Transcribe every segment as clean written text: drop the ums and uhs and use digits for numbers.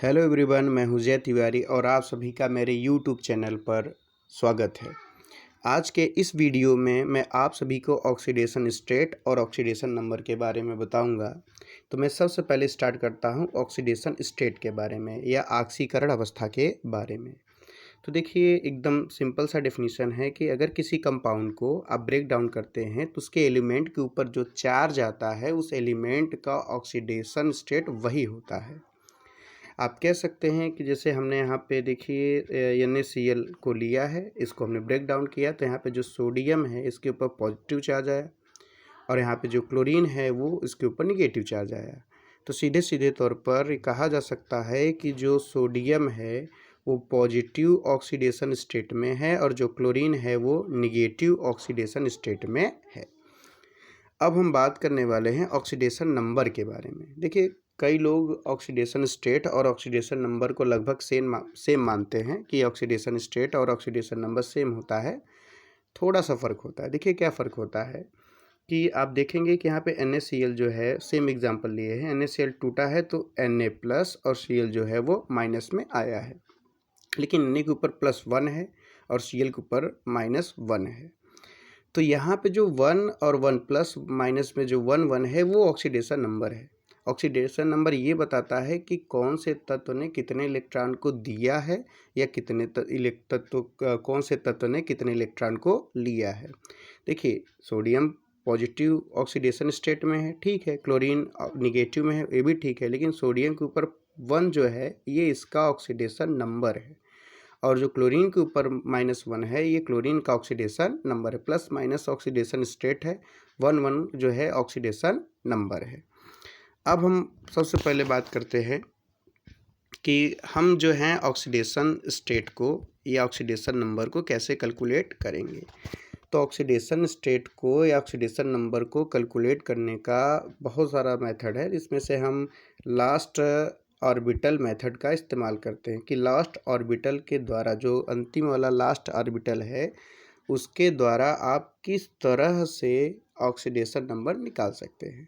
Hello everyone, मैं हूं जय तिवारी और आप सभी का मेरे यूट्यूब चैनल पर स्वागत है। आज के इस वीडियो में मैं आप सभी को ऑक्सीडेशन स्टेट और ऑक्सीडेशन नंबर के बारे में बताऊंगा। तो मैं सबसे पहले स्टार्ट करता हूं ऑक्सीडेशन स्टेट के बारे में या ऑक्सीकरण अवस्था के बारे में। तो देखिए, एकदम सिंपल सा डेफिनेशन है कि अगर किसी कंपाउंड को आप ब्रेक डाउन करते हैं तो उसके एलिमेंट के ऊपर जो चार्ज आता है उस एलिमेंट का ऑक्सीडेशन स्टेट वही होता है। आप कह सकते हैं कि जैसे हमने यहाँ पे देखिए NaCl को लिया है, इसको हमने ब्रेक डाउन किया तो यहाँ पे जो सोडियम है इसके ऊपर पॉजिटिव चार्ज आया और यहाँ पे जो क्लोरीन है वो इसके ऊपर निगेटिव चार्ज आया। तो सीधे सीधे तौर पर कहा जा सकता है कि जो सोडियम है वो पॉजिटिव ऑक्सीडेशन स्टेट में है और जो क्लोरीन है वो निगेटिव ऑक्सीडेशन स्टेट में है। अब हम बात करने वाले हैं ऑक्सीडेशन नंबर के बारे में। देखिए, कई लोग ऑक्सीडेशन स्टेट और ऑक्सीडेशन नंबर को लगभग सेम मानते हैं कि ऑक्सीडेशन स्टेट और ऑक्सीडेशन नंबर सेम होता है। थोड़ा सा फ़र्क होता है। देखिए क्या फ़र्क होता है कि आप देखेंगे कि यहाँ पे NaCl जो है, सेम एग्जांपल लिए हैं, NaCl टूटा है तो Na प्लस और Cl जो है वो माइनस में आया है, लेकिन Na के ऊपर +1 है और Cl के ऊपर -1 है। तो यहाँ पे जो 1 और 1 प्लस माइनस में जो 1 1 है वो ऑक्सीडेशन नंबर है। ऑक्सीडेशन नंबर ये बताता है कि कौन से तत्व ने कितने इलेक्ट्रॉन को दिया है या कितने कौन से तत्व ने कितने इलेक्ट्रॉन को लिया है। देखिए, सोडियम पॉजिटिव ऑक्सीडेशन स्टेट में है, ठीक है, क्लोरीन निगेटिव में है, ये भी ठीक है, लेकिन सोडियम के ऊपर 1 जो है ये इसका ऑक्सीडेशन नंबर है और जो क्लोरीन के ऊपर -1 है ये क्लोरीन का ऑक्सीडेशन नंबर है। प्लस माइनस ऑक्सीडेशन स्टेट है, 1 1 जो है ऑक्सीडेशन नंबर है। अब हम सबसे पहले बात करते हैं कि हम जो हैं ऑक्सीडेशन स्टेट को या ऑक्सीडेशन नंबर को कैसे कैलकुलेट करेंगे। तो ऑक्सीडेशन स्टेट को या ऑक्सीडेशन नंबर को कैलकुलेट करने का बहुत सारा मेथड है, इसमें से हम लास्ट ऑर्बिटल मेथड का इस्तेमाल करते हैं कि लास्ट ऑर्बिटल के द्वारा, जो अंतिम वाला लास्ट ऑर्बिटल है उसके द्वारा आप किस तरह से ऑक्सीडेशन नंबर निकाल सकते हैं।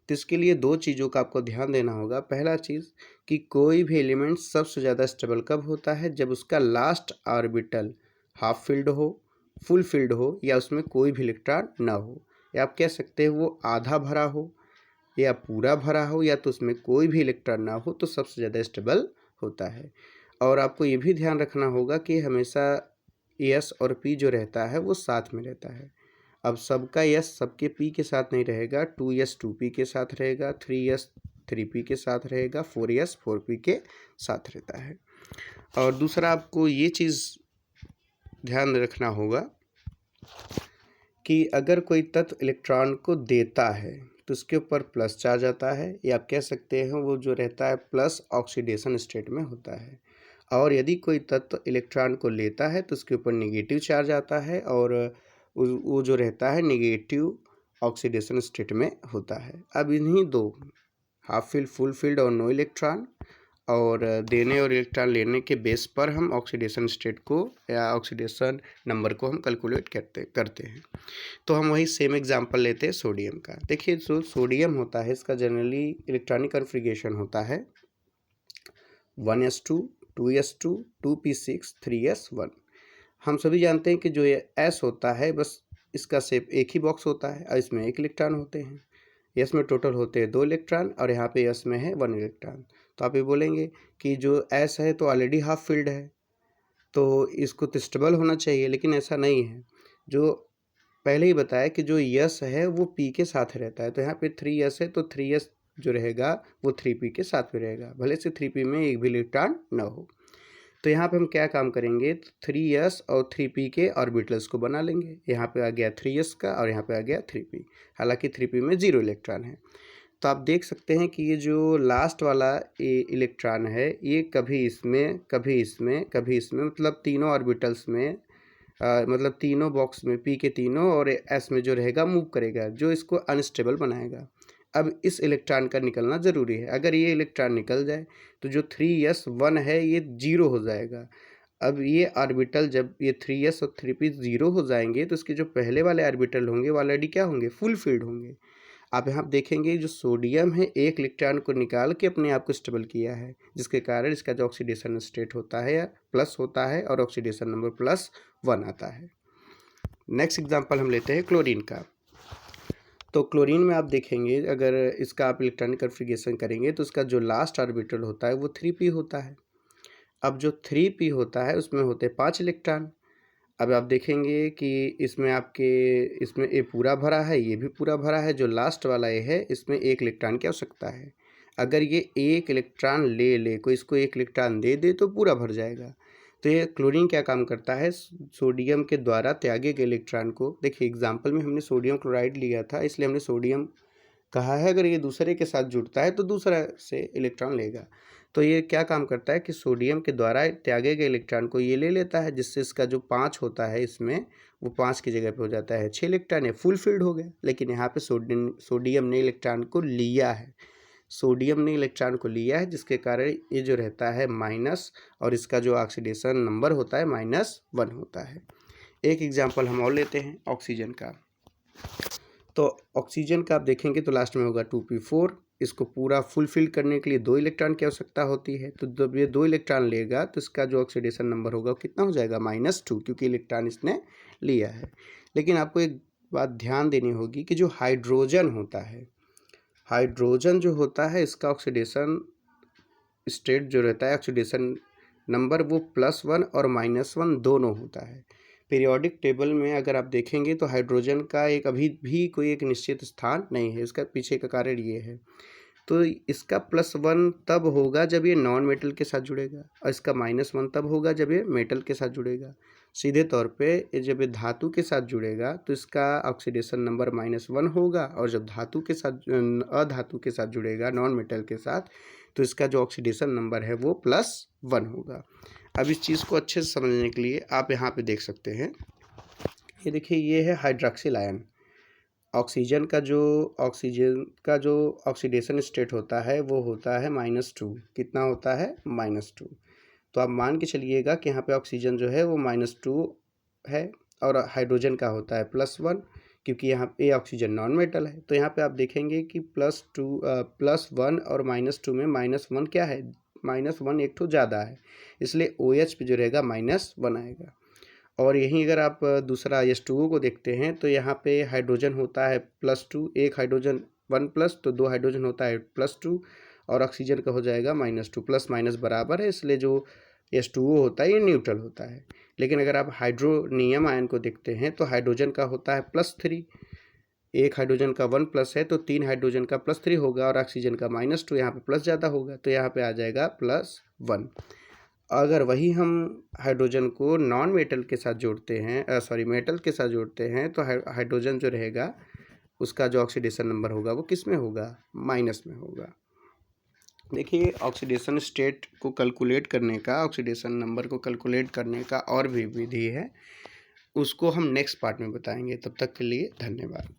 तो इसके लिए दो चीज़ों का आपको ध्यान देना होगा। पहला चीज़ कि कोई भी एलिमेंट सबसे ज़्यादा स्टेबल कब होता है, जब उसका लास्ट ऑर्बिटल हाफ फिल्ड हो, फुल फिल्ड हो या उसमें कोई भी इलेक्ट्रॉन ना हो, या आप कह सकते हैं वो आधा भरा हो या पूरा भरा हो या तो उसमें कोई भी इलेक्ट्रॉन ना हो, तो सबसे ज़्यादा स्टेबल होता है। और आपको ये भी ध्यान रखना होगा कि हमेशा S और P जो रहता है वो साथ में रहता है। अब सबका S सबके P के साथ नहीं रहेगा, 2S 2P के साथ रहेगा, 3S 3P के साथ रहेगा, 4S 4P के साथ रहता है। और दूसरा आपको ये चीज़ ध्यान रखना होगा कि अगर कोई तत्व इलेक्ट्रॉन को देता है तो उसके ऊपर प्लस चार्ज आता है, या आप कह सकते हैं वो जो रहता है प्लस ऑक्सीडेशन स्टेट में होता है। और यदि कोई तत्व इलेक्ट्रॉन को लेता है तो उसके ऊपर निगेटिव चार्ज आता है और वो जो रहता है निगेटिव ऑक्सीडेशन स्टेट में होता है। अब इन्हीं दो, हाफ फील्ड, फुल फील्ड और नो इलेक्ट्रॉन, और देने और इलेक्ट्रॉन लेने के बेस पर हम ऑक्सीडेशन स्टेट को या ऑक्सीडेशन नंबर को हम कैलकुलेट करते हैं। तो हम वही सेम एग्जांपल लेते हैं सोडियम का। देखिए, जो सोडियम होता है इसका जनरली इलेक्ट्रॉनिक कन्फिग्रेशन होता है 1s2 2s2 2p6 3s1। हम सभी जानते हैं कि जो ये S होता है बस इसका शेप एक ही बॉक्स होता है और इसमें एक इलेक्ट्रॉन होते हैं। यस में टोटल होते हैं 2 इलेक्ट्रॉन और यहाँ पे यस में है 1 इलेक्ट्रॉन। तो आप ये बोलेंगे कि जो एस है तो ऑलरेडी हाफ फील्ड है तो इसको तो स्टेबल होना चाहिए, लेकिन ऐसा नहीं है। जो पहले ही बताया कि जो यस है वो पी के साथ रहता है, तो यहाँ पे 3s है तो 3s जो रहेगा वो 3p के साथ में रहेगा, भले से 3p में एक भी इलेक्ट्रॉन ना हो। तो यहाँ पे हम क्या काम करेंगे, 3s और 3p के ऑर्बिटल्स को बना लेंगे। यहाँ पे आ गया 3s का और यहाँ पे आ गया 3p, हालांकि 3p में 0 इलेक्ट्रॉन है। तो आप देख सकते हैं कि ये जो लास्ट वाला इलेक्ट्रॉन है ये कभी इसमें कभी इसमें कभी इसमें, मतलब तीनों ऑर्बिटल्स में मतलब तीनों बॉक्स में p के तीनों और s में जो रहेगा मूव करेगा, जो इसको अनस्टेबल बनाएगा। अब इस इलेक्ट्रॉन का निकलना ज़रूरी है। अगर ये इलेक्ट्रॉन निकल जाए तो जो 3s1 है ये 0 हो जाएगा। अब ये ऑर्बिटल, जब ये 3s और 3p 0 हो जाएंगे तो इसके जो पहले वाले ऑर्बिटल होंगे वो ऑलरेडी क्या होंगे, फुल फील्ड होंगे। आप यहाँ देखेंगे जो सोडियम है एक इलेक्ट्रॉन को निकाल के अपने आप को स्टेबल किया है, जिसके कारण इसका जो ऑक्सीडेशन स्टेट होता है या प्लस होता है और ऑक्सीडेशन नंबर +1 आता है। नेक्स्ट एग्जांपल हम लेते हैं क्लोरीन का। तो क्लोरीन में आप देखेंगे अगर इसका आप इलेक्ट्रॉनिक कन्फिगरेशन करेंगे तो इसका जो लास्ट ऑर्बिटल होता है वो 3p होता है। अब जो 3p होता है उसमें होते हैं 5 इलेक्ट्रॉन। अब आप देखेंगे कि इसमें ए पूरा भरा है, ये भी पूरा भरा है, जो लास्ट वाला ए है इसमें 1 इलेक्ट्रॉन की आवश्यकता है। अगर ये 1 इलेक्ट्रॉन ले कोई इसको 1 इलेक्ट्रॉन दे दे तो पूरा भर जाएगा। तो ये क्लोरीन क्या काम करता है, सोडियम के द्वारा त्यागे गए इलेक्ट्रॉन को, देखिए एग्जाम्पल में हमने सोडियम क्लोराइड लिया था इसलिए हमने सोडियम कहा है, अगर ये दूसरे के साथ जुड़ता है तो दूसरा से इलेक्ट्रॉन लेगा। तो ये क्या काम करता है कि सोडियम के द्वारा त्यागे गए इलेक्ट्रॉन को ये ले लेता है, जिससे इसका जो 5 होता है इसमें वो 5 की जगह पे हो जाता है 6 इलेक्ट्रॉन, है फुल फिल्ड हो गया। लेकिन यहाँ पे सोडियम ने इलेक्ट्रॉन को लिया है, जिसके कारण ये जो रहता है माइनस और इसका जो ऑक्सीडेशन नंबर होता है -1 होता है। एक एग्जाम्पल हम और लेते हैं ऑक्सीजन का। तो ऑक्सीजन का आप देखेंगे तो लास्ट में होगा 2p4। इसको पूरा फुलफिल करने के लिए 2 इलेक्ट्रॉन की आवश्यकता होती है। तो जब ये 2 इलेक्ट्रॉन लेगा तो इसका जो ऑक्सीडेशन नंबर होगा वो कितना हो जाएगा -2, क्योंकि इलेक्ट्रॉन इसने लिया है। लेकिन आपको एक बात ध्यान देनी होगी कि जो हाइड्रोजन होता है, हाइड्रोजन जो होता है इसका ऑक्सीडेशन स्टेट जो रहता है, ऑक्सीडेशन नंबर वो +1 और -1 दोनों होता है। पीरियोडिक टेबल में अगर आप देखेंगे तो हाइड्रोजन का एक अभी भी कोई एक निश्चित स्थान नहीं है। इसका पीछे का कारण ये है, तो इसका +1 तब होगा जब ये नॉन मेटल के साथ जुड़ेगा और इसका -1 तब होगा जब ये मेटल के साथ जुड़ेगा। सीधे तौर पे जब ये धातु के साथ जुड़ेगा तो इसका ऑक्सीडेशन नंबर -1 होगा, और जब धातु के साथ अधातु के साथ जुड़ेगा नॉन मेटल के साथ तो इसका जो ऑक्सीडेशन नंबर है वो +1 होगा। अब इस चीज़ को अच्छे से समझने के लिए आप यहाँ पे देख सकते हैं, ये देखिए ये है हाइड्रॉक्सिल आयन। ऑक्सीजन का जो ऑक्सीडेशन स्टेट होता है वो होता है -2। कितना होता है -2। तो आप मान के चलिएगा कि यहाँ पे ऑक्सीजन जो है वो -2 है और हाइड्रोजन का होता है +1, क्योंकि यहाँ पे ऑक्सीजन नॉन मेटल है। तो यहाँ पे आप देखेंगे कि +1 और -2 में -1 क्या है, -1 एक तो ज़्यादा है, इसलिए OH पे जो रहेगा -1 आएगा। और यहीं अगर आप दूसरा H2O को देखते हैं तो यहाँ पे हाइड्रोजन होता है +2, एक हाइड्रोजन 1+ तो 2 हाइड्रोजन होता है +2 और ऑक्सीजन का हो जाएगा -2। प्लस माइनस बराबर है, इसलिए जो H2O होता है ये न्यूट्रल होता है। लेकिन अगर आप हाइड्रोनियम आयन को देखते हैं तो हाइड्रोजन का होता है +3, एक हाइड्रोजन का 1+ है तो 3 हाइड्रोजन का +3 होगा और ऑक्सीजन का -2, यहाँ पे प्लस ज़्यादा होगा तो यहाँ पे आ जाएगा +1। अगर वही हम हाइड्रोजन को नॉन मेटल के साथ जोड़ते हैं, मेटल के साथ जोड़ते हैं तो हाइड्रोजन जो रहेगा उसका जो ऑक्सीडेशन नंबर होगा वो किस में होगा, माइनस में होगा। देखिए ऑक्सीडेशन स्टेट को कैलकुलेट करने का, ऑक्सीडेशन नंबर को कैलकुलेट करने का और भी विधि है, उसको हम नेक्स्ट पार्ट में बताएंगे। तब तक के लिए धन्यवाद।